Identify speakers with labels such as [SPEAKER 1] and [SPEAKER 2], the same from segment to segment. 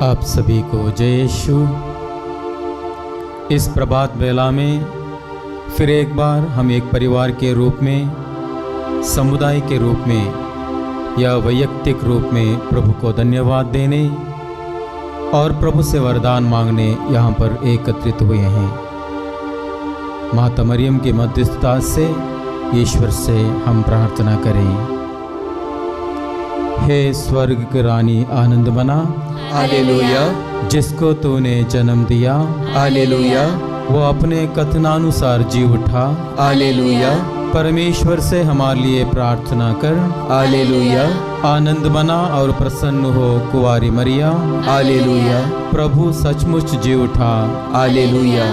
[SPEAKER 1] आप सभी को जय यीशु। इस प्रभात बेला में फिर एक बार हम एक परिवार के रूप में, समुदाय के रूप में या वैयक्तिक रूप में प्रभु को धन्यवाद देने और प्रभु से वरदान मांगने यहाँ पर एकत्रित हुए हैं। माता मरियम की मध्यस्थता से ईश्वर से हम प्रार्थना करें। हे स्वर्ग की रानी आनंद मना,
[SPEAKER 2] हालेलुया,
[SPEAKER 1] जिसको तूने जन्म दिया,
[SPEAKER 2] हालेलुया,
[SPEAKER 1] वो अपने कथनानुसार जी उठा।
[SPEAKER 2] हालेलुया,
[SPEAKER 1] परमेश्वर से हमारे लिए प्रार्थना कर।
[SPEAKER 2] हालेलुया,
[SPEAKER 1] आनंद मना और प्रसन्न हो कुंवारी मरिया।
[SPEAKER 2] हालेलुया,
[SPEAKER 1] प्रभु सचमुच जी उठा।
[SPEAKER 2] हालेलुया।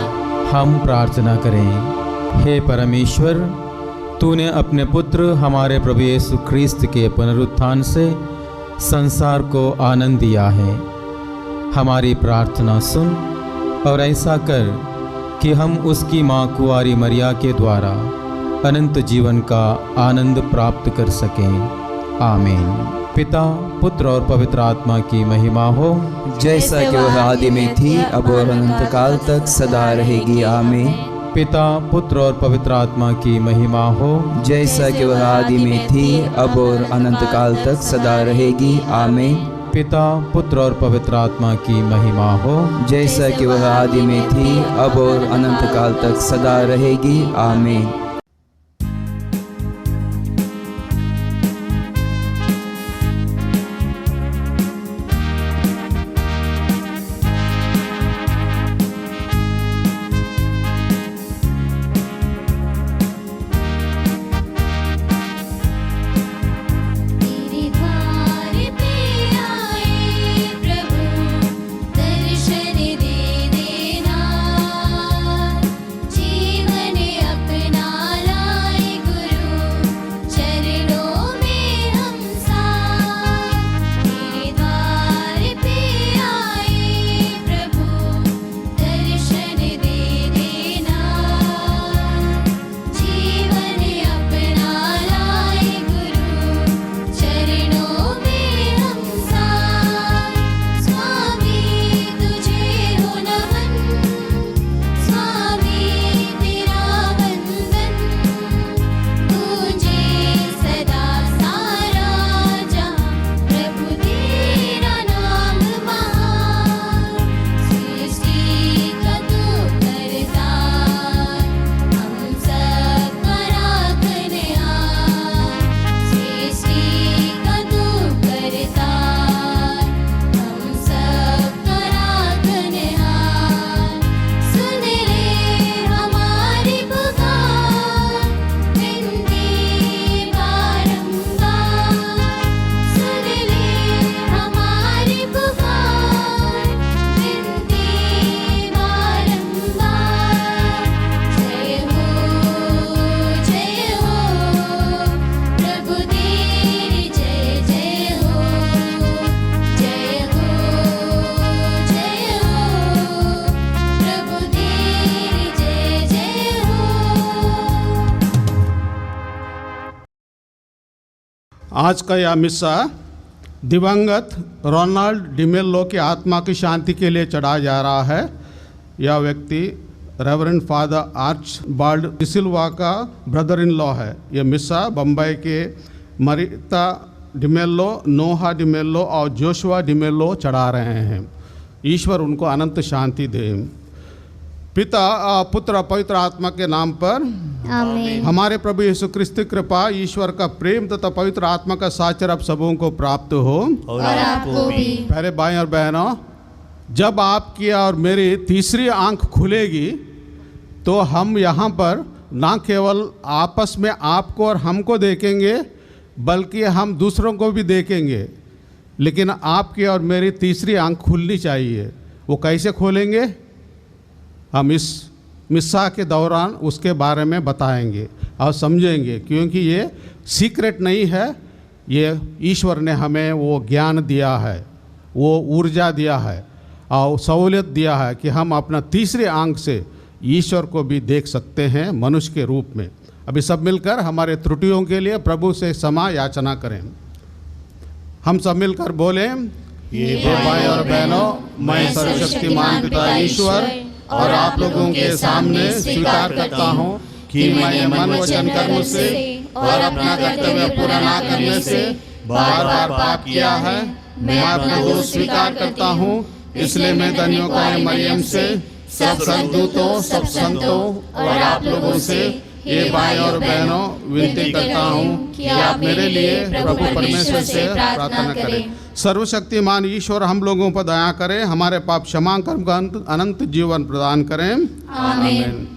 [SPEAKER 1] हम प्रार्थना करें। हे परमेश्वर, तूने अपने पुत्र हमारे प्रभु यीशु ख्रीस्त के पुनरुत्थान से संसार को आनंद दिया है। हमारी प्रार्थना सुन और ऐसा कर कि हम उसकी माँ कुंवारी मरिया के द्वारा अनंत जीवन का आनंद प्राप्त कर सकें। आमीन। पिता, पुत्र और पवित्र आत्मा की महिमा हो,
[SPEAKER 2] जैसा कि वह आदि में थी, अब और अनंत काल तक सदा रहेगी। आमीन।
[SPEAKER 1] पिता, पुत्र और पवित्र आत्मा की महिमा हो,
[SPEAKER 2] जैसा कि वह आदि में थी, अब और अनंत काल तक सदा रहेगी। आमीन।
[SPEAKER 1] पिता, पुत्र और पवित्र आत्मा की महिमा हो,
[SPEAKER 2] जैसा कि वह आदि में थी, अब और अनंत काल तक सदा रहेगी। आमीन।
[SPEAKER 3] आज का यह मिस्सा दिवंगत रोनाल्ड डिमेल्लो की आत्मा की शांति के लिए चढ़ाया जा रहा है। यह व्यक्ति रेवरेंड फादर आर्चबाल्ड डिसिल्वा का ब्रदर इन लॉ है। यह मिस्सा बम्बई के मरीता डिमेल्लो, नोहा डिमेल्लो और जोशुआ डिमेल्लो चढ़ा रहे हैं। ईश्वर उनको अनंत शांति दे। पिता, पुत्र, पवित्र आत्मा के नाम पर
[SPEAKER 4] आमीन।
[SPEAKER 3] हमारे प्रभु यीशु ख्रीस्त की कृपा, ईश्वर का प्रेम तथा पवित्र आत्मा का साचर आप सबों को प्राप्त हो
[SPEAKER 4] और आपको भी।
[SPEAKER 3] प्यारे भाई और बहनों, जब आपकी और मेरी तीसरी आंख खुलेगी तो हम यहाँ पर ना केवल आपस में आपको और हमको देखेंगे, बल्कि हम दूसरों को भी देखेंगे। लेकिन आपकी और मेरी तीसरी आंख खुलनी चाहिए। वो कैसे खोलेंगे, हम इस मिस्सा के दौरान उसके बारे में बताएंगे और समझेंगे, क्योंकि ये सीक्रेट नहीं है। ये ईश्वर ने हमें वो ज्ञान दिया है, वो ऊर्जा दिया है और सहूलियत दिया है कि हम अपना तीसरी आंख से ईश्वर को भी देख सकते हैं मनुष्य के रूप में। अभी सब मिलकर हमारे त्रुटियों के लिए प्रभु से क्षमा याचना करें। हम सब मिलकर बोलें, ये भाई और बहनों, मैं सर्वशक्तिमान पिता ईश्वर और आप लोगों के सामने स्वीकार करता हूँ कि मैंने मन वचन कर्म से और अपना कर्तव्य पूरा न करने से बार बार पाप किया है। मैं अपना दोष स्वीकार करता हूँ, इसलिए मैं धन्यों मरियम से, सब संतों, सब संतों और आप लोगों से ये भाई और बहनों विनती करता हूँ कि आप मेरे लिए प्रभु परमेश्वर से प्रार्थना करें। सर्वशक्तिमान ईश्वर हम लोगों पर दया करें, हमारे पाप क्षमा कर अनंत जीवन प्रदान करें। आमीन।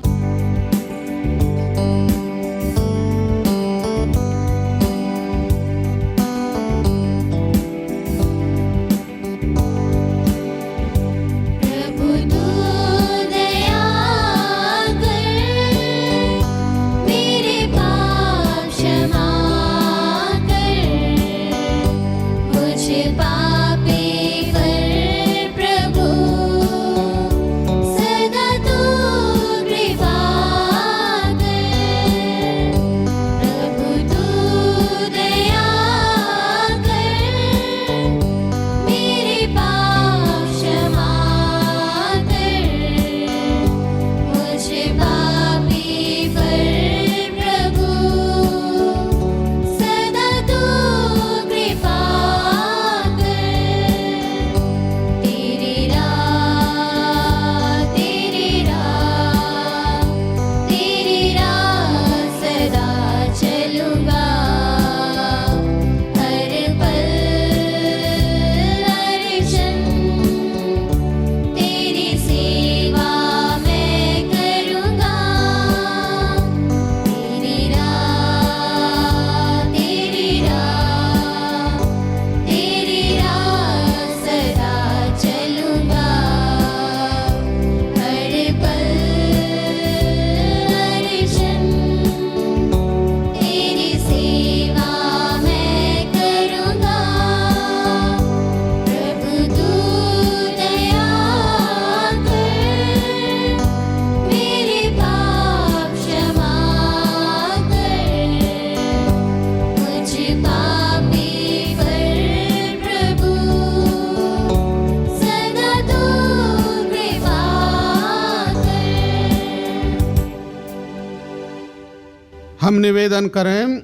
[SPEAKER 3] हम निवेदन करें।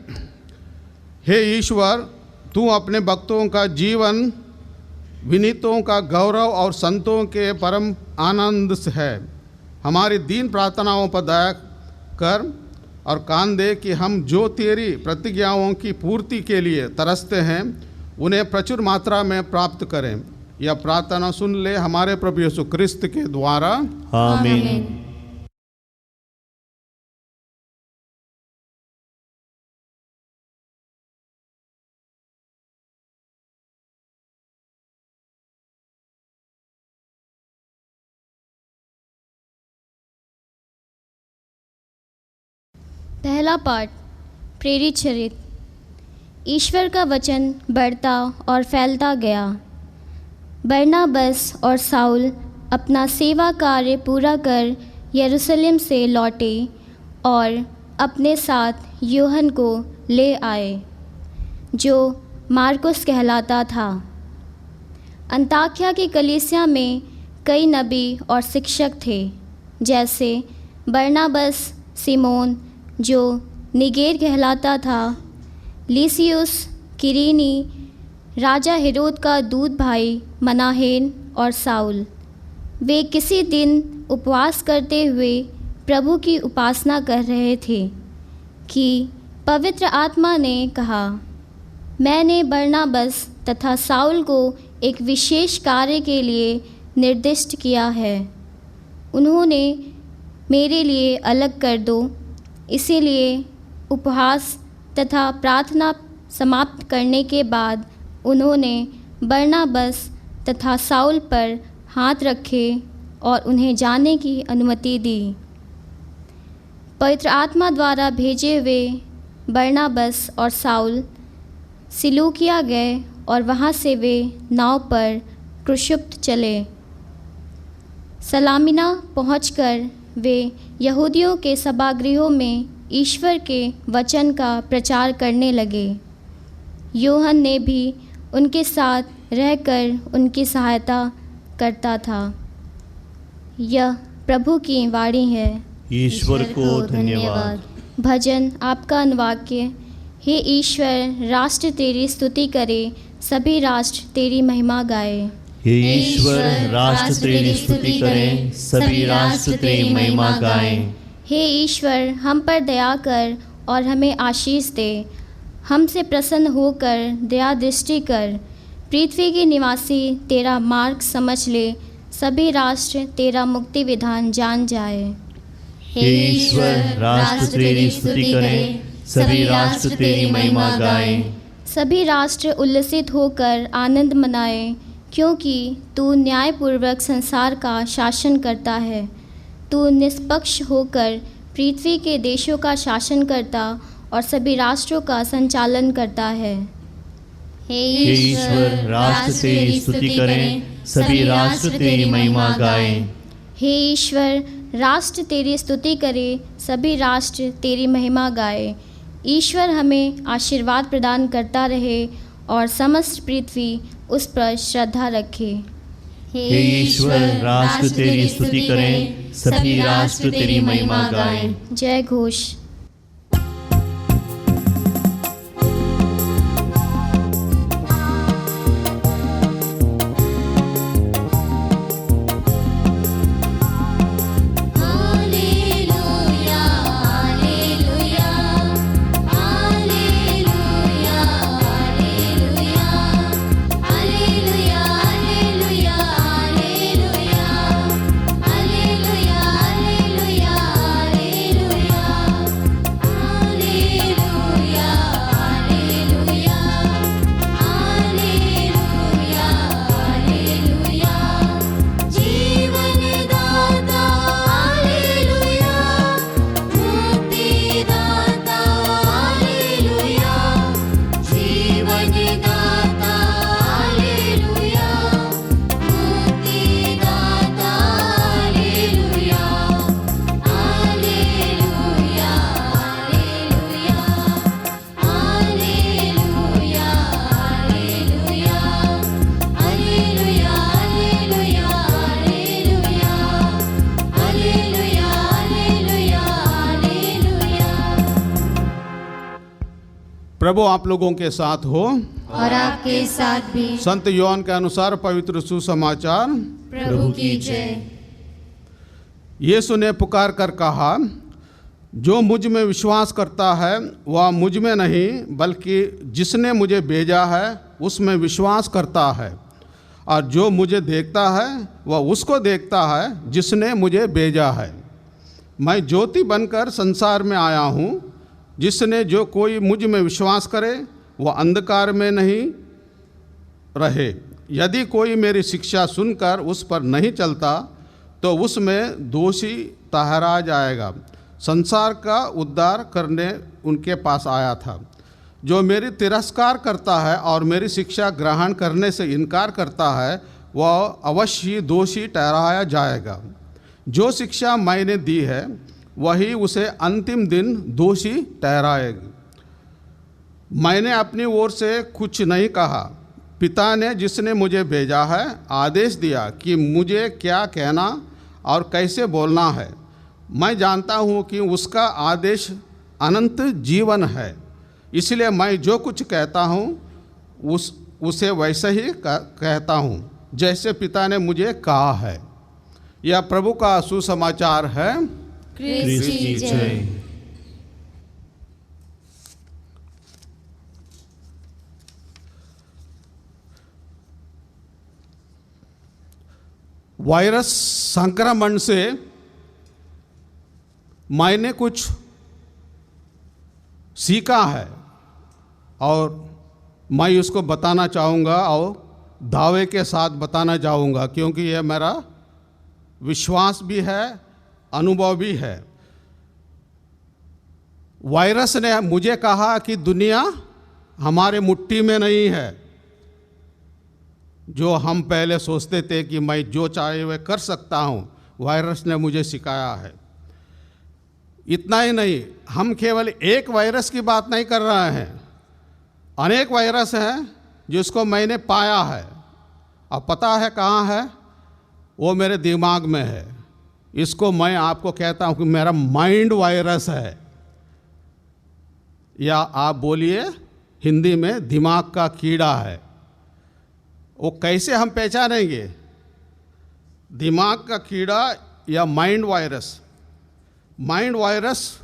[SPEAKER 3] हे ईश्वर, तू अपने भक्तों का जीवन, विनीतों का गौरव और संतों के परम आनंद से है। हमारी दीन प्रार्थनाओं पर दया कर और कान दे कि हम जो तेरी प्रतिज्ञाओं की पूर्ति के लिए तरसते हैं उन्हें प्रचुर मात्रा में प्राप्त करें। यह प्रार्थना सुन ले हमारे प्रभु यीशु क्रिस्त के द्वारा।
[SPEAKER 4] आमीन।
[SPEAKER 5] पहला पाठ, प्रेरित चरित्र। ईश्वर का वचन बढ़ता और फैलता गया। बरनबास और साउल अपना सेवा कार्य पूरा कर यरूशलेम से लौटे और अपने साथ यूहन्ना को ले आए, जो मार्कुस कहलाता था। अंताकिया की कलीसिया में कई नबी और शिक्षक थे, जैसे बरनबास, सिमोन जो निगेर कहलाता था, लीसियुस किरीनी, राजा हेरोद का दूध भाई मनाहेन और साउल। वे किसी दिन उपवास करते हुए प्रभु की उपासना कर रहे थे कि पवित्र आत्मा ने कहा, मैंने बरनबास तथा साउल को एक विशेष कार्य के लिए निर्दिष्ट किया है। उन्होंने मेरे लिए अलग कर दो। इसीलिए उपवास तथा प्रार्थना समाप्त करने के बाद उन्होंने बरनबास तथा साउल पर हाथ रखे और उन्हें जाने की अनुमति दी। पवित्र आत्मा द्वारा भेजे हुए बरनबास और साउल सिलूकिया गए और वहाँ से वे नाव पर क्रुसयुक्त चले। सलामिना पहुंचकर वे यहूदियों के सभागृहों में ईश्वर के वचन का प्रचार करने लगे। यूहन्ना ने भी उनके साथ रहकर उनकी सहायता करता था। यह प्रभु की वाणी है।
[SPEAKER 6] ईश्वर को धन्यवाद।
[SPEAKER 5] भजन आपका अनुवाक्य। हे ईश्वर, राष्ट्र तेरी स्तुति करे, सभी राष्ट्र तेरी महिमा गाए।
[SPEAKER 6] हे ईश्वर, राष्ट्र तेरी स्तुति करें, सभी राष्ट्र तेरी महिमा गाएं।
[SPEAKER 5] हे ईश्वर, हम पर दया कर और हमें आशीष दे। हमसे प्रसन्न होकर दया दृष्टि कर। पृथ्वी के निवासी तेरा मार्ग समझ ले, सभी राष्ट्र तेरा मुक्ति विधान जान जाए।
[SPEAKER 6] हे ईश्वर, राष्ट्र तेरी स्तुति करें, सभी राष्ट्र तेरी महिमा गाएं।
[SPEAKER 5] सभी राष्ट्र उल्लसित होकर आनंद मनाएं, क्योंकि तू न्यायपूर्वक संसार का शासन करता है। तू निष्पक्ष होकर पृथ्वी के देशों का शासन करता और सभी राष्ट्रों का संचालन करता है।
[SPEAKER 6] हे ईश्वर, राष्ट्र तेरी स्तुति करें, सभी राष्ट्र तेरी महिमा गाएं।
[SPEAKER 5] हे ईश्वर, राष्ट्र तेरी स्तुति करे, सभी राष्ट्र तेरी महिमा गाए। ईश्वर हमें आशीर्वाद प्रदान करता रहे और समस्त पृथ्वी उस पर श्रद्धा रखे।
[SPEAKER 6] हे ईश्वर, राष्ट्र तेरी स्तुति करें, सभी राष्ट्र तेरी महिमा गाएं।
[SPEAKER 5] जय घोष।
[SPEAKER 3] प्रभु आप लोगों के साथ हो
[SPEAKER 4] और आपके साथ भी।
[SPEAKER 3] संत योहन के अनुसार पवित्र सुसमाचार।
[SPEAKER 4] प्रभु की जय।
[SPEAKER 3] यीशु ने पुकार कर कहा, जो मुझ में विश्वास करता है वह मुझ में नहीं बल्कि जिसने मुझे भेजा है उसमें विश्वास करता है, और जो मुझे देखता है वह उसको देखता है जिसने मुझे भेजा है। मैं ज्योति बनकर संसार में आया हूँ। जिसने जो कोई मुझ में विश्वास करे वह अंधकार में नहीं रहे। यदि कोई मेरी शिक्षा सुनकर उस पर नहीं चलता तो उसमें दोषी ठहरा जाएगा। संसार का उद्धार करने उनके पास आया था। जो मेरी तिरस्कार करता है और मेरी शिक्षा ग्रहण करने से इनकार करता है वह अवश्य दोषी ठहराया जाएगा। जो शिक्षा मैंने दी है वही उसे अंतिम दिन दोषी ठहराएगी। मैंने अपनी ओर से कुछ नहीं कहा। पिता ने जिसने मुझे भेजा है आदेश दिया कि मुझे क्या कहना और कैसे बोलना है। मैं जानता हूँ कि उसका आदेश अनंत जीवन है, इसलिए मैं जो कुछ कहता हूँ उसे वैसे ही कहता हूँ जैसे पिता ने मुझे कहा है। यह प्रभु का सुसमाचार है।
[SPEAKER 4] क्रिस्त की जय।
[SPEAKER 3] वायरस संक्रमण से मैंने कुछ सीखा है और मैं उसको बताना चाहूँगा और दावे के साथ बताना चाहूँगा, क्योंकि यह मेरा विश्वास भी है, अनुभव भी है। वायरस ने मुझे कहा कि दुनिया हमारे मुट्ठी में नहीं है। जो हम पहले सोचते थे कि मैं जो चाहे वह कर सकता हूँ, वायरस ने मुझे सिखाया है। इतना ही नहीं, हम केवल एक वायरस की बात नहीं कर रहे हैं, अनेक वायरस हैं जिसको मैंने पाया है। अब पता है कहाँ है? वो मेरे दिमाग में है। इसको मैं आपको कहता हूँ कि मेरा माइंड वायरस है, या आप बोलिए हिंदी में दिमाग का कीड़ा है। वो कैसे हम पहचानेंगे दिमाग का कीड़ा या माइंड वायरस? माइंड वायरस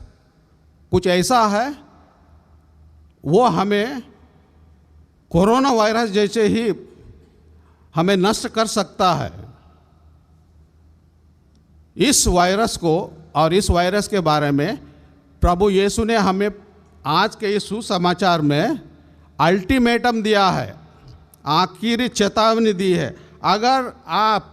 [SPEAKER 3] कुछ ऐसा है, वो हमें कोरोना वायरस जैसे ही हमें नष्ट कर सकता है। इस वायरस को और इस वायरस के बारे में प्रभु यीशु ने हमें आज के इस सुसमाचार में अल्टीमेटम दिया है, आखिरी चेतावनी दी है। अगर आप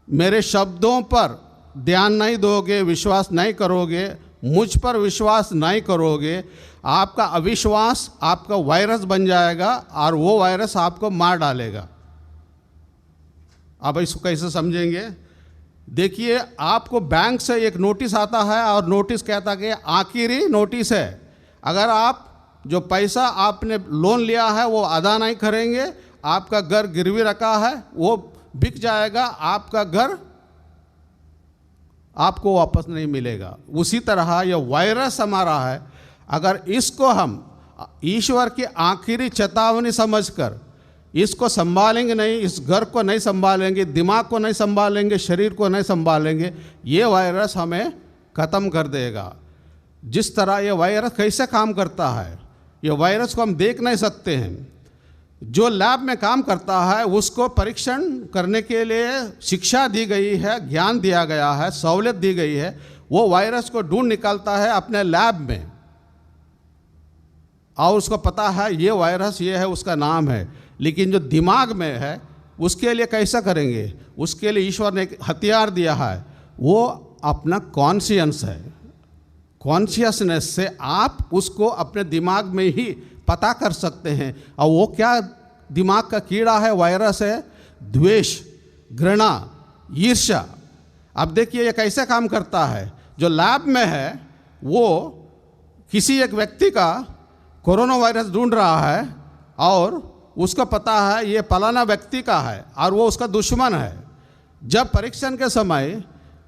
[SPEAKER 3] मेरे शब्दों पर ध्यान नहीं दोगे, विश्वास नहीं करोगे, मुझ पर विश्वास नहीं करोगे, आपका अविश्वास आपका वायरस बन जाएगा और वो वायरस आपको मार डालेगा। अब इसको कैसे समझेंगे? देखिए, आपको बैंक से एक नोटिस आता है और नोटिस कहता है कि आखिरी नोटिस है, अगर आप जो पैसा आपने लोन लिया है वो अदा नहीं करेंगे, आपका घर गिरवी रखा है वो बिक जाएगा, आपका घर आपको वापस नहीं मिलेगा। उसी तरह यह वायरस हमारा है। अगर इसको हम ईश्वर की आखिरी चेतावनी समझकर इसको संभालेंगे नहीं, इस घर को नहीं संभालेंगे, दिमाग को नहीं संभालेंगे, शरीर को नहीं संभालेंगे, ये वायरस हमें ख़त्म कर देगा। जिस तरह ये वायरस कैसे काम करता है, ये वायरस को हम देख नहीं सकते हैं। जो लैब में काम करता है उसको परीक्षण करने के लिए शिक्षा दी गई है, ज्ञान दिया गया है, सहूलियत दी गई है। वो वायरस को ढूंढ निकालता है अपने लैब में और उसको पता है ये वायरस ये है, उसका नाम है। लेकिन जो दिमाग में है उसके लिए कैसा करेंगे? उसके लिए ईश्वर ने एक हथियार दिया है, वो अपना कॉन्शियंस है। कॉन्शियसनेस से आप उसको अपने दिमाग में ही पता कर सकते हैं। और वो क्या दिमाग का कीड़ा है, वायरस है? द्वेष, घृणा, ईर्ष्या। अब देखिए ये कैसे काम करता है। जो लैब में है वो किसी एक व्यक्ति का कोरोना वायरस ढूंढ रहा है और उसको पता है ये फलाना व्यक्ति का है और वो उसका दुश्मन है। जब परीक्षण के समय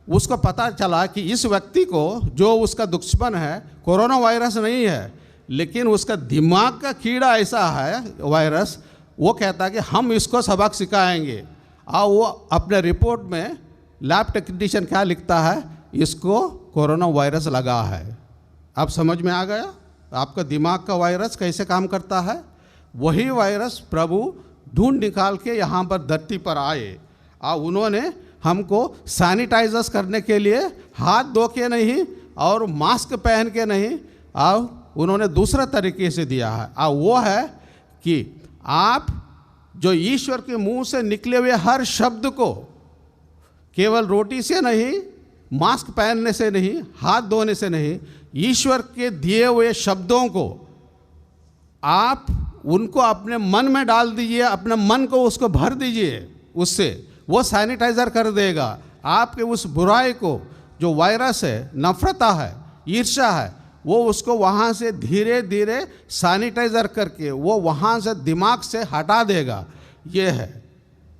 [SPEAKER 3] उसको पता चला कि इस व्यक्ति को जो उसका दुश्मन है कोरोना वायरस नहीं है, लेकिन उसका दिमाग का कीड़ा ऐसा है वायरस, वो कहता है कि हम इसको सबक सिखाएंगे। और वो अपने रिपोर्ट में लैब टेक्नीशियन क्या लिखता है? इसको कोरोना वायरस लगा है। अब समझ में आ गया आपका दिमाग का वायरस कैसे काम करता है? वही वायरस प्रभु ढूंढ निकाल के यहाँ पर धरती पर आए और उन्होंने हमको सैनिटाइजर्स करने के लिए हाथ धो के नहीं और मास्क पहन के नहीं, और उन्होंने दूसरा तरीके से दिया है। और वो है कि आप जो ईश्वर के मुंह से निकले हुए हर शब्द को केवल रोटी से नहीं, मास्क पहनने से नहीं, हाथ धोने से नहीं, ईश्वर के दिए हुए शब्दों को आप उनको अपने मन में डाल दीजिए, अपने मन को उसको भर दीजिए, उससे वो सैनिटाइज़र कर देगा आपके उस बुराई को, जो वायरस है, नफरता है, ईर्ष्या है, वो उसको वहाँ से धीरे धीरे सैनिटाइज़र करके वो वहाँ से दिमाग से हटा देगा। ये है,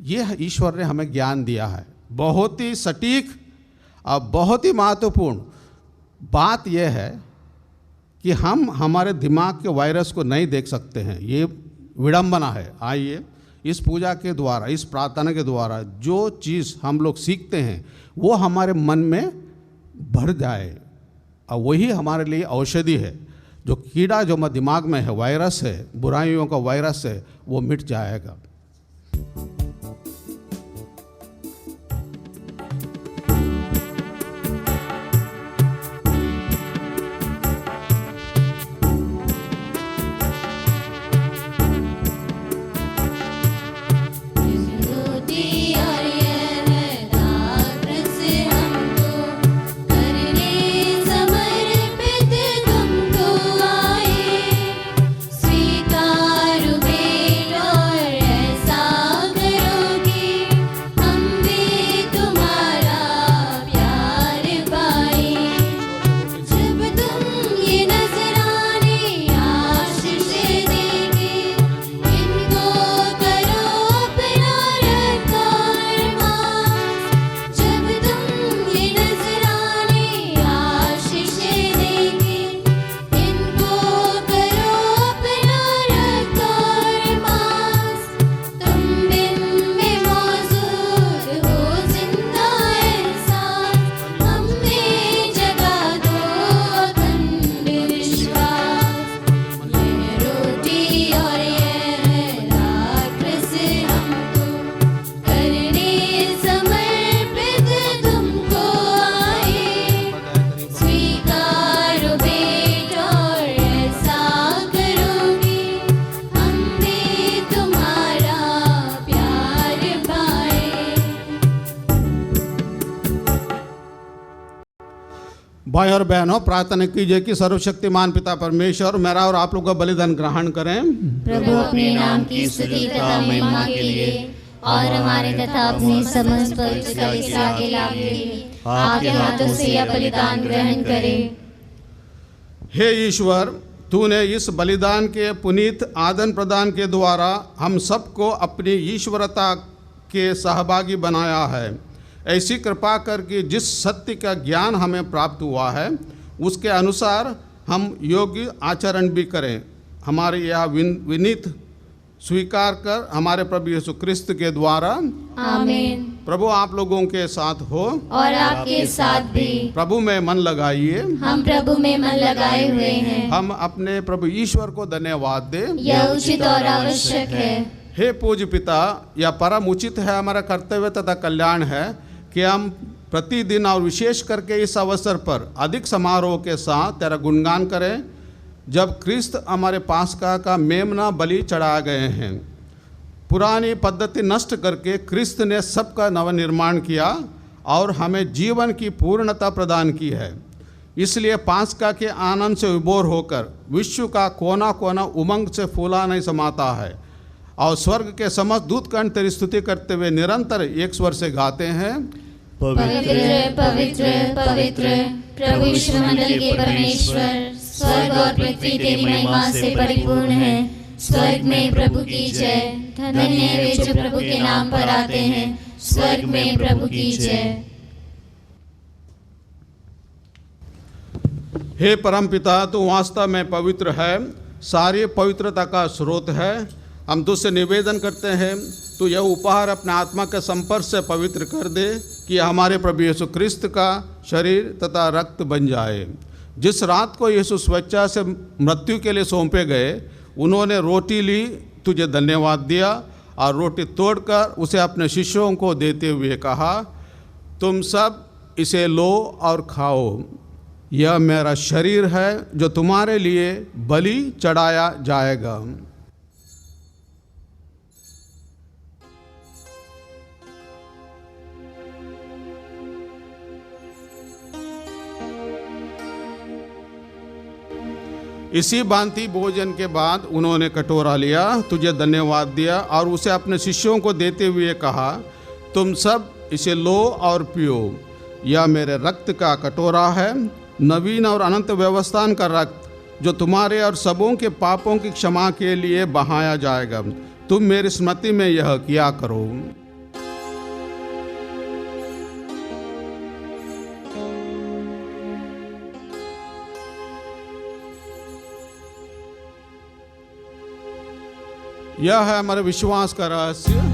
[SPEAKER 3] ये ईश्वर ने हमें ज्ञान दिया है। बहुत ही सटीक और बहुत ही महत्वपूर्ण बात यह है कि हम हमारे दिमाग के वायरस को नहीं देख सकते हैं। ये विडंबना है। आइए इस पूजा के द्वारा, इस प्रार्थना के द्वारा जो चीज़ हम लोग सीखते हैं वो हमारे मन में भर जाए, और वही हमारे लिए औषधि है। जो कीड़ा जो दिमाग में है, वायरस है, बुराइयों का वायरस है, वो मिट जाएगा।
[SPEAKER 4] स्वीकार भेंट और ऐसा
[SPEAKER 3] भाई और बहनों, प्रार्थना कीजिए कि सर्वशक्तिमान पिता परमेश्वर मेरा और आप लोग का बलिदान ग्रहण करें।
[SPEAKER 4] प्रभु अपने नाम की स्तुति तथा महिमा के लिए और हमारे तथा अपने समस्त पवित्र कलीसिया के लाभ के लिए आपके हाथों से यह बलिदान ग्रहण करें।
[SPEAKER 3] हे ईश्वर, तूने इस बलिदान के पुनीत आदान प्रदान के द्वारा हम सबको अपनी ईश्वरता के सहभागी बनाया है। ऐसी कृपा करके जिस सत्य का ज्ञान हमें प्राप्त हुआ है उसके अनुसार हम योग्य आचरण भी करें। हमारे यह विनीत स्वीकार कर हमारे प्रभु यीशु क्रिस्त के द्वारा।
[SPEAKER 4] आमीन।
[SPEAKER 3] प्रभु आप लोगों के साथ हो
[SPEAKER 4] और आपके साथ भी।
[SPEAKER 3] प्रभु में मन लगाइए।
[SPEAKER 4] हम प्रभु में मन लगाए हुए हैं।
[SPEAKER 3] हम अपने प्रभु ईश्वर को धन्यवाद दें।
[SPEAKER 4] यह उचित और आवश्यक है।
[SPEAKER 3] हे पूज्य पिता, यह परम उचित है, हमारा कर्तव्य तथा कल्याण है कि हम प्रतिदिन और विशेष करके इस अवसर पर अधिक समारोह के साथ तेरा गुणगान करें, जब क्रिस्त हमारे पास्का का मेमना बलि चढ़ा गए हैं। पुरानी पद्धति नष्ट करके क्रिस्त ने सबका नवनिर्माण किया और हमें जीवन की पूर्णता प्रदान की है। इसलिए पास्का के आनंद से विभोर होकर विश्व का कोना कोना उमंग से फूला नहीं समाता है और स्वर्ग के समस्त दूतगण तेरी स्तुति करते हुए निरंतर एक स्वर से गाते हैं,
[SPEAKER 4] पवित्र पवित्र पवित्र प्रभु ईश्वर मंडल के परमेश्वर, स्वर्ग और पृथ्वी तेरी महिमा से परिपूर्ण है। स्वर्ग में प्रभु की जय। धन्य वे जो प्रभु के नाम पर आते हैं। स्वर्ग में प्रभु की जय।
[SPEAKER 3] हे परमपिता, तू वास्तव में पवित्र है, सारी पवित्रता का स्रोत है। हम तुझसे निवेदन करते हैं, तू यह उपहार अपने आत्मा के संपर्क से पवित्र कर दे कि हमारे प्रभु यीशु क्रिस्त का शरीर तथा रक्त बन जाए। जिस रात को यीशु स्वेच्छा से मृत्यु के लिए सौंपे गए, उन्होंने रोटी ली, तुझे धन्यवाद दिया और रोटी तोड़कर उसे अपने शिष्यों को देते हुए कहा, तुम सब इसे लो और खाओ, यह मेरा शरीर है जो तुम्हारे लिए बलि चढ़ाया जाएगा। इसी भांति भोजन के बाद उन्होंने कटोरा लिया, तुझे धन्यवाद दिया और उसे अपने शिष्यों को देते हुए कहा, तुम सब इसे लो और पियो, यह मेरे रक्त का कटोरा है, नवीन और अनंत व्यवस्थान का रक्त जो तुम्हारे और सबों के पापों की क्षमा के लिए बहाया जाएगा। तुम मेरी स्मृति में यह किया करो। यह है हमारे विश्वास का रहस्य।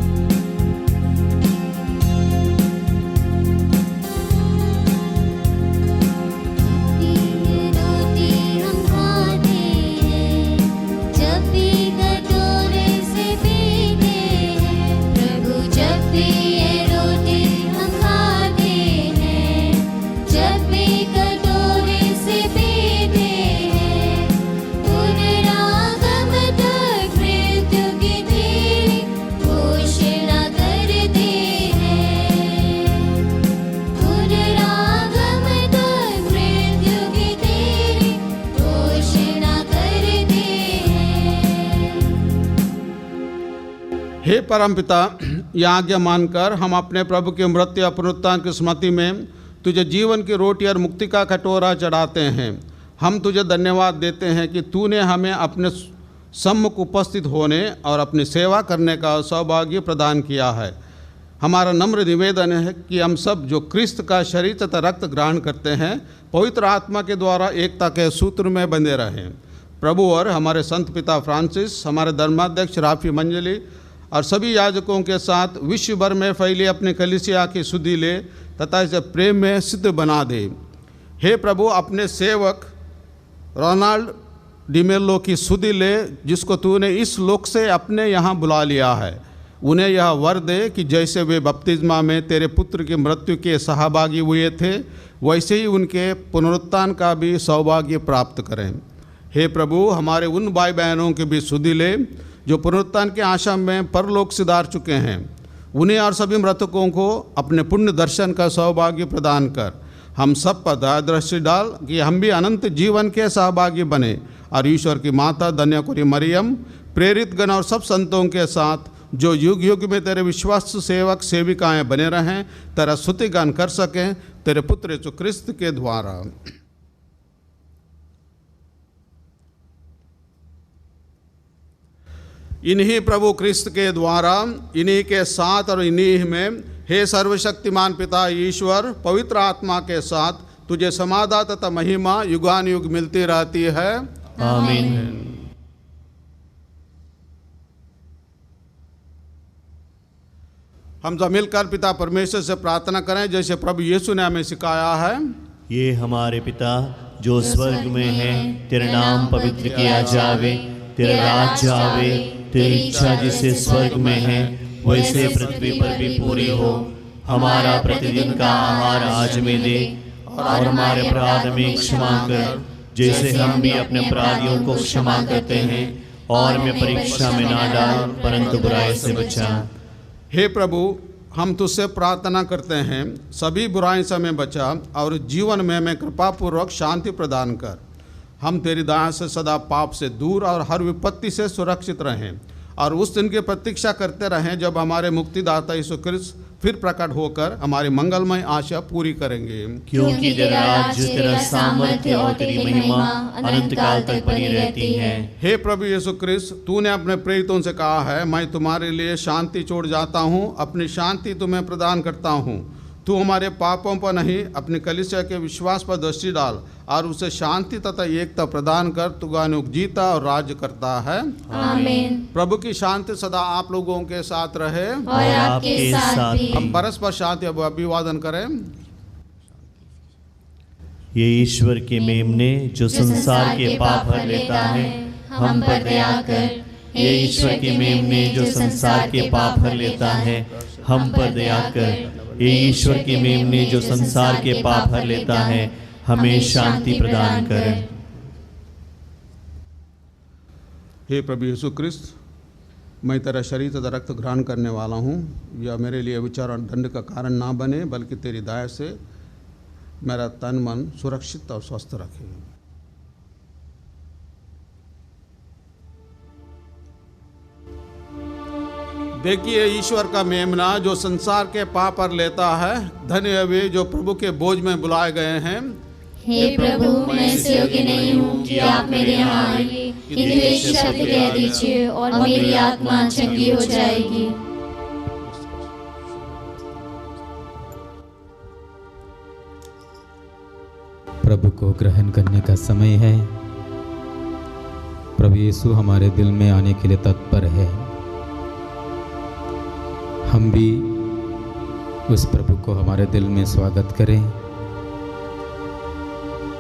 [SPEAKER 3] हे परमपिता, यह आज्ञा मानकर हम अपने प्रभु के मृत्यु और पुनरुत्थान की स्मृति में तुझे जीवन की रोटी और मुक्ति का कटोरा चढ़ाते हैं। हम तुझे धन्यवाद देते हैं कि तूने हमें अपने सम्मुख उपस्थित होने और अपनी सेवा करने का सौभाग्य प्रदान किया है। हमारा नम्र निवेदन है कि हम सब जो क्रिस्त का शरीर तथा रक्त ग्रहण करते हैं, पवित्र आत्मा के द्वारा एकता के सूत्र में बंधे रहें। प्रभु और हमारे संत पिता फ्रांसिस, हमारे धर्माध्यक्ष राफी मंजली और सभी याजकों के साथ विश्व भर में फैली अपनी कलीसिया की सुधि ले तथा इसे प्रेम में सिद्ध बना दे। हे प्रभु, अपने सेवक रोनाल्ड डिमेलो की सुधि ले, जिसको तूने इस लोक से अपने यहाँ बुला लिया है। उन्हें यह वर दे कि जैसे वे बपतिस्मा में तेरे पुत्र की मृत्यु के सहभागी हुए थे, वैसे ही उनके पुनरुत्थान का भी सौभाग्य प्राप्त करें। हे प्रभु, हमारे उन भाई बहनों की भी सुधि ले जो पुनरुत्थान के आशा में परलोक सिधार चुके हैं। उन्हें और सभी मृतकों को अपने पुण्य दर्शन का सौभाग्य प्रदान कर हम सब पर दया दृष्टि डाल कि हम भी अनंत जीवन के सहभागी बने और ईश्वर की माता धन्य कुरी मरियम, प्रेरित गण और सब संतों के साथ जो युग युग में तेरे विश्वास सेवक सेविकाएं बने रहें, तेरा स्तुति गान कर सकें तेरे पुत्र यीशु क्रिस्त के द्वारा। इन्हीं प्रभु क्रिस्त के द्वारा, इन्हीं के साथ और इन्हीं में, हे सर्वशक्तिमान पिता ईश्वर, पवित्र आत्मा के साथ तुझे समाधान तथा महिमा युगान युग मिलती रहती है।
[SPEAKER 6] आमीन।
[SPEAKER 3] हम सब मिलकर पिता परमेश्वर से प्रार्थना करें जैसे प्रभु यीशु ने हमें सिखाया है।
[SPEAKER 6] ये हमारे पिता जो स्वर्ग में है, तेरा नाम पवित्र किया जावे, तेरा राज्य आवे, तेरी इच्छा जिसे स्वर्ग में है वैसे पृथ्वी पर भी पूरी हो। हमारा प्रतिदिन का आहार आज हमें दे और हमारे अपराध में क्षमा कर जैसे हम भी अपने अपराधियों को क्षमा करते हैं, और हमें परीक्षा में ना डाल परंतु बुराई से बचा।
[SPEAKER 3] हे प्रभु, हम तुझसे प्रार्थना करते हैं सभी बुराई से हमें बचा और जीवन में हमें कृपापूर्वक शांति प्रदान कर। हम तेरी दया से सदा पाप से दूर और हर विपत्ति से सुरक्षित रहें और उस दिन की प्रतीक्षा करते रहें जब हमारे मुक्तिदाता यीशु क्रिस्त फिर प्रकट होकर हमारी मंगलमय आशा पूरी करेंगे।
[SPEAKER 6] क्योंकि तेरा राज्य, तेरा सामर्थ्य और तेरी महिमा अनंत काल तक बनी रहती है।
[SPEAKER 3] हे प्रभु यीशु क्रिस्त, तूने अपने प्रेरितों से कहा है, मैं तुम्हारे लिए शांति छोड़ जाता हूँ, अपनी शांति तुम्हें प्रदान करता हूँ। तू हमारे पापों पर नहीं, अपनी कलीसिया के विश्वास पर दृष्टि डाल और उसे शांति तथा एकता प्रदान कर। तू गानुक जीता और राज्य करता है।
[SPEAKER 4] आमीन।
[SPEAKER 3] प्रभु की शांति सदा आप लोगों के साथ रहे
[SPEAKER 4] और आपके साथ भी।
[SPEAKER 3] हम परस्पर शांति अभिवादन करें।
[SPEAKER 6] ये ईश्वर के मेमने जो संसार के पाप हर लेता है, हम पर दया कर। ये ईश्वर के मेमने जो संसार के पाप हर लेता है, हम पर दया कर। ये ईश्वर के मेमने जो संसार के पाप हर लेता है, हमें शांति प्रदान कर।
[SPEAKER 3] हे प्रभु यीशु क्रिस्त, मैं तेरा शरीर तथा रक्त ग्रहण करने वाला हूँ। यह मेरे लिए विचार और दंड का कारण ना बने, बल्कि तेरी दया से मेरा तन मन सुरक्षित और स्वस्थ रखे। देखिए ईश्वर का मेमना जो संसार के पाप पर लेता है। धन्य वे जो प्रभु के बोझ में बुलाए गए हैं।
[SPEAKER 4] हे प्रभु, मैं इस योग्य नहीं हूँ कि आप मेरे यहाँ आइए, किंतु एक शब्द कह दीजिए और मेरी आत्मा चंगी हो जाएगी।
[SPEAKER 1] प्रभु को ग्रहण करने का समय है। प्रभु यीशु हमारे दिल में आने के लिए तत्पर है। हम भी उस प्रभु को हमारे दिल में स्वागत करें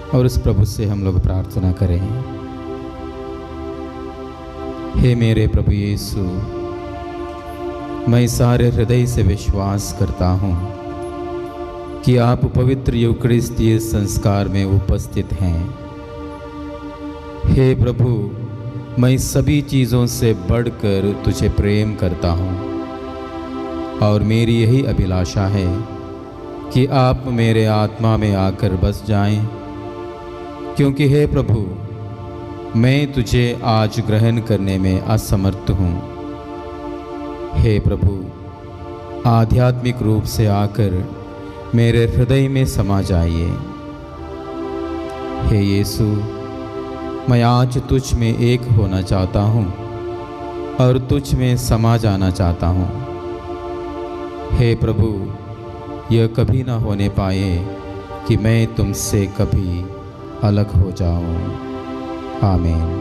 [SPEAKER 1] और उस प्रभु से हम लोग प्रार्थना करें। हे मेरे प्रभु यीशु, मैं सारे हृदय से विश्वास करता हूँ कि आप पवित्र यूकरिस्तीय संस्कार में उपस्थित हैं। हे प्रभु, मैं सभी चीज़ों से बढ़कर तुझे प्रेम करता हूँ और मेरी यही अभिलाषा है कि आप मेरे आत्मा में आकर बस जाएं, क्योंकि हे प्रभु, मैं तुझे आज ग्रहण करने में असमर्थ हूँ। हे प्रभु, आध्यात्मिक रूप से आकर मेरे हृदय में समा जाइए। हे यीशु, मैं आज तुझ में एक होना चाहता हूँ और तुझ में समा जाना चाहता हूँ। हे प्रभु, यह कभी ना होने पाए कि मैं तुमसे कभी अलग हो जाऊँ। आमीन।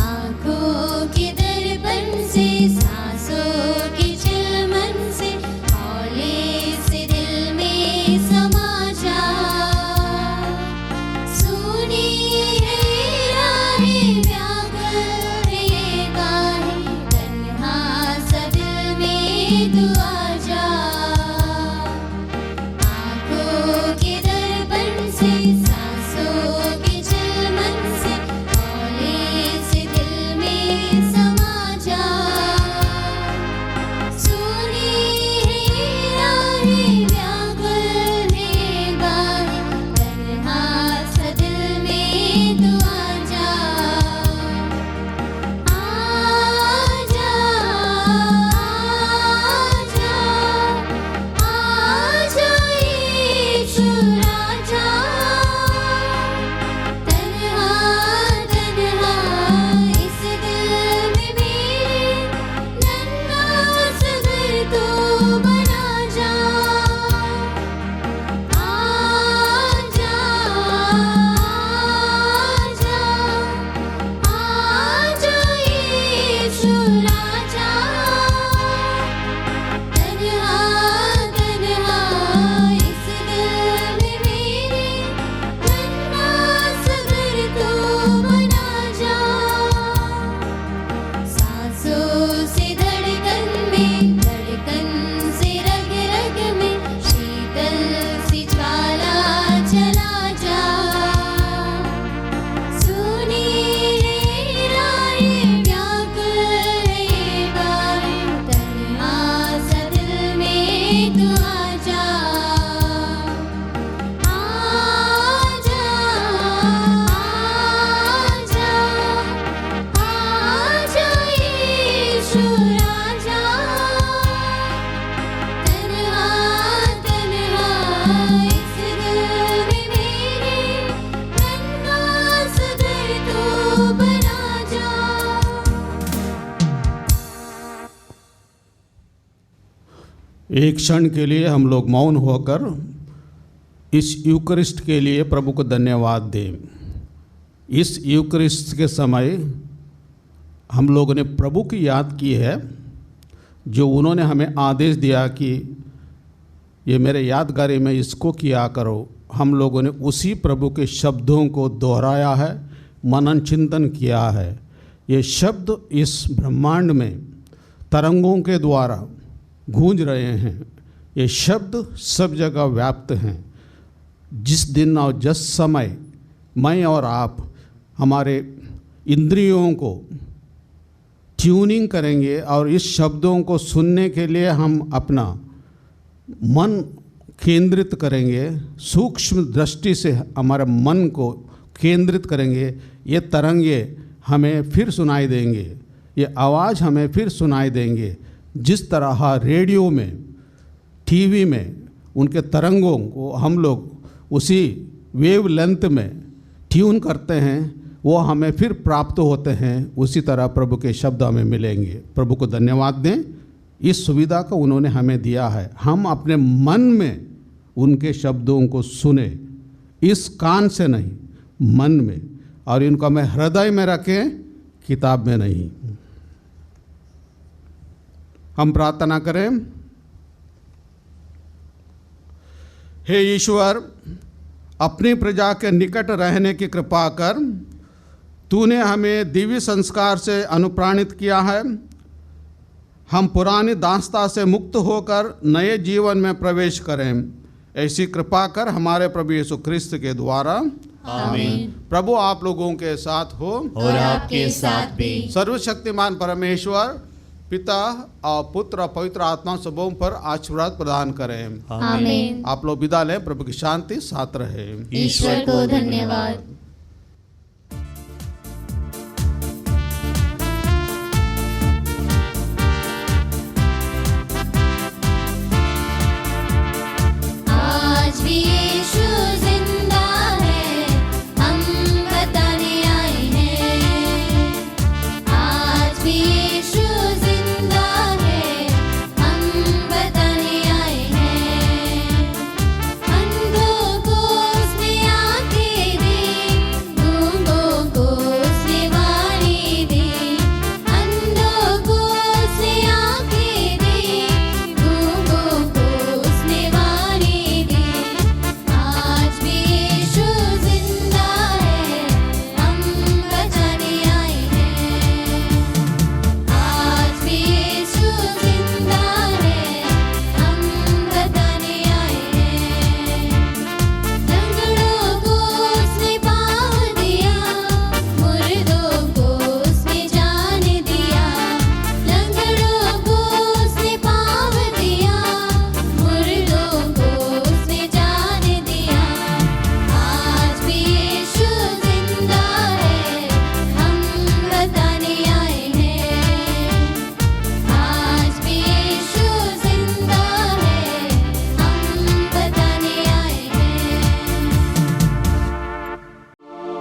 [SPEAKER 4] आँखों के दर्पण से सांसों की चिलम तू आजा, आजा, आजा, आजा यीशु राजा। तन्हा तन्हा इस दिल में मेरे नन्हा सा घर तू बना जा, आजा, आजा, आजा यीशु राजा। तन्हा तन्हा इस दिल में मेरे नन्हा सा घर तू बना जा। सांसों से धड़कन में, धड़कन से रग रग में शीतल सी ज्वाला चला जा। सुनी रे राहें व्याकुल है ये बाहें, तन्हा सा दिल में तू आजा, आजा, आजा, आजा यीशु राजा। तन्हा तन्हा इस दिल में मेरे नन्हा सा घर तू बना जा।
[SPEAKER 3] एक क्षण के लिए हम लोग मौन होकर इस यूकरिस्ट के लिए प्रभु को धन्यवाद दें। इस यूकरिस्ट के समय हम लोगों ने प्रभु की याद की है, जो उन्होंने हमें आदेश दिया कि ये मेरे यादगारी में इसको किया करो। हम लोगों ने उसी प्रभु के शब्दों को दोहराया है, मनन चिंतन किया है। ये शब्द इस ब्रह्मांड में तरंगों के द्वारा गूंज रहे हैं। ये शब्द सब जगह व्याप्त हैं। जिस दिन और जिस समय मैं और आप हमारे इंद्रियों को ट्यूनिंग करेंगे और इस शब्दों को सुनने के लिए हम अपना मन केंद्रित करेंगे, सूक्ष्म दृष्टि से हमारे मन को केंद्रित करेंगे, ये तरंगे हमें फिर सुनाई देंगे, ये आवाज़ हमें फिर सुनाई देंगे। जिस तरह रेडियो में, टीवी में उनके तरंगों को हम लोग उसी वेव लेंथ में ट्यून करते हैं, वो हमें फिर प्राप्त होते हैं। उसी तरह प्रभु के शब्द हमें मिलेंगे। प्रभु को धन्यवाद दें, इस सुविधा को उन्होंने हमें दिया है। हम अपने मन में उनके शब्दों को सुने, इस कान से नहीं, मन में, और इनको हमें हृदय में रखें, किताब में नहीं। हम प्रार्थना करें। हे ईश्वर, अपनी प्रजा के निकट रहने की कृपा कर। तूने हमें दिव्य संस्कार से अनुप्राणित किया है। हम पुरानी दास्ता से मुक्त होकर नए जीवन में प्रवेश करें, ऐसी कृपा कर हमारे प्रभु यीशु ख्रिस्त के द्वारा।
[SPEAKER 6] आमीन।
[SPEAKER 3] प्रभु आप लोगों के साथ हो
[SPEAKER 6] और आपके साथ भी।
[SPEAKER 3] सर्वशक्तिमान परमेश्वर पिता और पुत्र और पवित्र आत्मा सबों पर आशीर्वाद प्रदान करें।
[SPEAKER 4] आमीन।
[SPEAKER 3] आप लोग विदा लें। प्रभु की शांति साथ रहे।
[SPEAKER 4] ईश्वर को धन्यवाद। आज भी यीशु जिंदा है, हम बताने आए हैं। आज भी यीशु जिंदा है, हम बताने आए हैं। अंधों को उसने आंखें दी,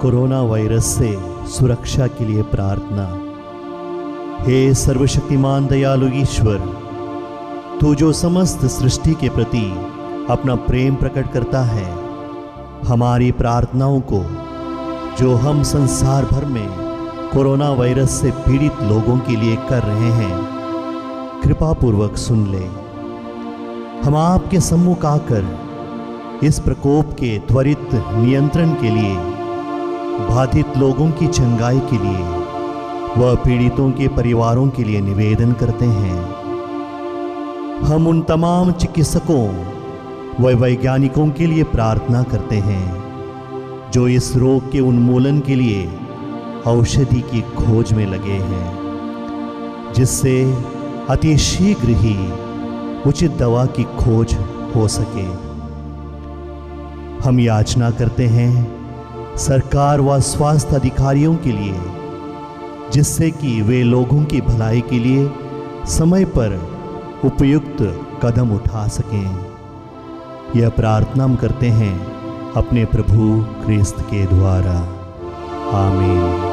[SPEAKER 6] कोरोना वायरस से सुरक्षा के लिए प्रार्थना। हे सर्वशक्तिमान दयालु ईश्वर, तू जो समस्त सृष्टि के प्रति अपना प्रेम प्रकट करता है, हमारी प्रार्थनाओं को जो हम संसार भर में कोरोना वायरस से पीड़ित लोगों के लिए कर रहे हैं, कृपा पूर्वक सुन ले। हम आपके सम्मुख आकर इस प्रकोप के त्वरित नियंत्रण के लिए, बाधित लोगों की चंगाई के लिए व पीड़ितों के परिवारों के लिए निवेदन करते हैं। हम उन तमाम चिकित्सकों व वैज्ञानिकों के लिए प्रार्थना करते हैं जो इस रोग के उन्मूलन के लिए औषधि की खोज में लगे हैं, जिससे अति शीघ्र ही उचित दवा की खोज हो सके। हम याचना करते हैं सरकार व स्वास्थ्य अधिकारियों के लिए, जिससे कि वे लोगों की भलाई के लिए समय पर उपयुक्त कदम उठा सकें। यह प्रार्थना हम करते हैं अपने प्रभु क्रिस्त के द्वारा। आमीन।